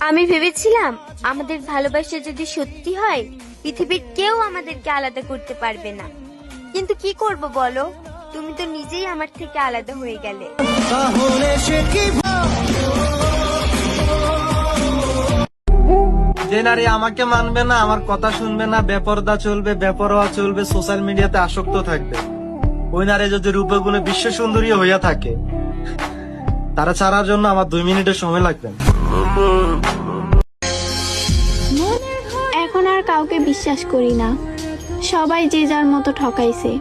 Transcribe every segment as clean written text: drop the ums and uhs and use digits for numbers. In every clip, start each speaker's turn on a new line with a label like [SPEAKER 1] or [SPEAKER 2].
[SPEAKER 1] আমি ভেবেছিলাম আমাদের ভালোবাসা যদি সত্যি হয় পৃথিবীর কেউ আমাদেরকে আলাদা করতে পারবে না, কিন্তু কি করব বলো, তুমি তো নিজেই আমার থেকে আলাদা হয়ে গেলে।
[SPEAKER 2] যে নারী আমাকে মানবে না, আমার কথা শুনবে না, বেপরদা চলবে, বেপরোয়া চলবে, সোশ্যাল মিডিয়াতে আসক্ত থাকবে, ওই নারী যদি রূপে গুণে বিশ্ব সুন্দরী হইয়া থাকে, তারা ছাড়ার জন্য আমার 2 মিনিটের সময় লাগবে না।
[SPEAKER 3] এখন আর কাউকে বিশ্বাস করি না, সবাই যে যার মতো ঠকাইছে।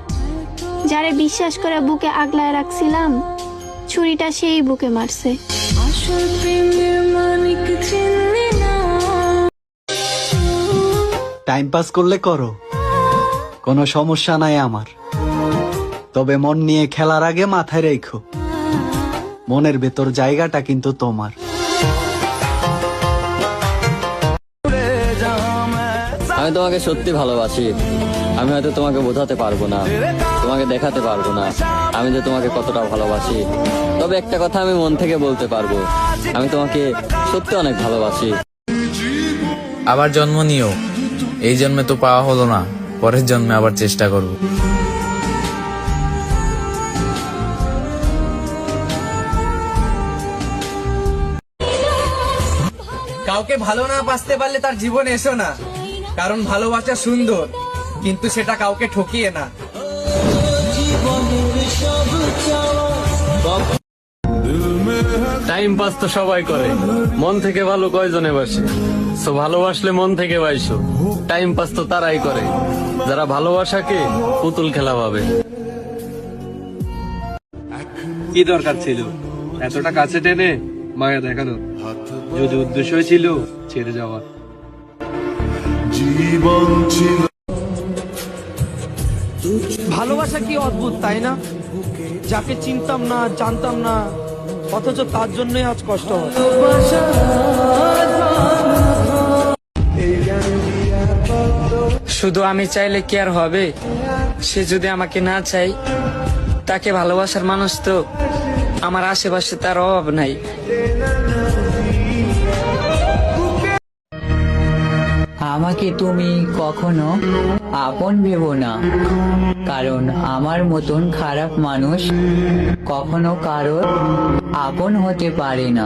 [SPEAKER 3] যারে বিশ্বাস করে বুকে আগলায় রাখছিলাম, ছুরিটা সেই বুকে মারছে।
[SPEAKER 4] টাইম পাস করলে করো, কোনো সমস্যা নাই আমার, তবে মন নিয়ে খেলার আগে মাথায় রেখো মনের ভেতর জায়গাটা কিন্তু তোমার।
[SPEAKER 5] আমি তোমাকে সত্যি ভালোবাসি। আমি হয়তো তোমাকে বোঝাতে পারবো না, তোমাকে দেখাতে পারবো না আমি যে তোমাকে কতটা ভালোবাসি, তবে একটা কথা আমি মন থেকে বলতে পারবো, আমি তোমাকে সত্যি অনেক ভালোবাসি।
[SPEAKER 6] আবার জন্ম নিও, এই জন্মে তো পাওয়া হলো না, পরের জন্মে আবার চেষ্টা করব।
[SPEAKER 7] কাউকে ভালো না বাসতে পারলে তার জীবনে এসো না, কারণ ভালোবাসা সুন্দর কিন্তু সেটা কাউকে ঠকিয়ে না।
[SPEAKER 8] টাইম পাস তো সবাই করে, মন থেকে ভালো কয়জনে বাসে? সো ভালোবাসলে মন থেকে বাইসো। টাইম পাস তো তারাই করে যারা ভালোবাসাকে পুতুল খেলা ভাবে।
[SPEAKER 9] কি দরকার ছিল এতটা কাছে টেনে মায়া দেখানোর, যদি উদ্দেশ্য ছিল ছেড়ে যাওয়ার।
[SPEAKER 7] ভালোবাসা কি অদ্ভুত তাই না? যাকে চিনতাম না, জানতাম না, অথচ তার জন্যই আজ কষ্ট হয়।
[SPEAKER 10] শুধু আমি চাইলে কি আর হবে? সে যদি আমাকে না চাই, তাকে ভালোবাসার মানুষ তো আমার আশেপাশে তার অভাব নাই।
[SPEAKER 11] আমাকে তুমি কখনো আপন ভেবো না, কারণ আমার মতন খারাপ মানুষ কখনো কারোর আপন হতে পারে না।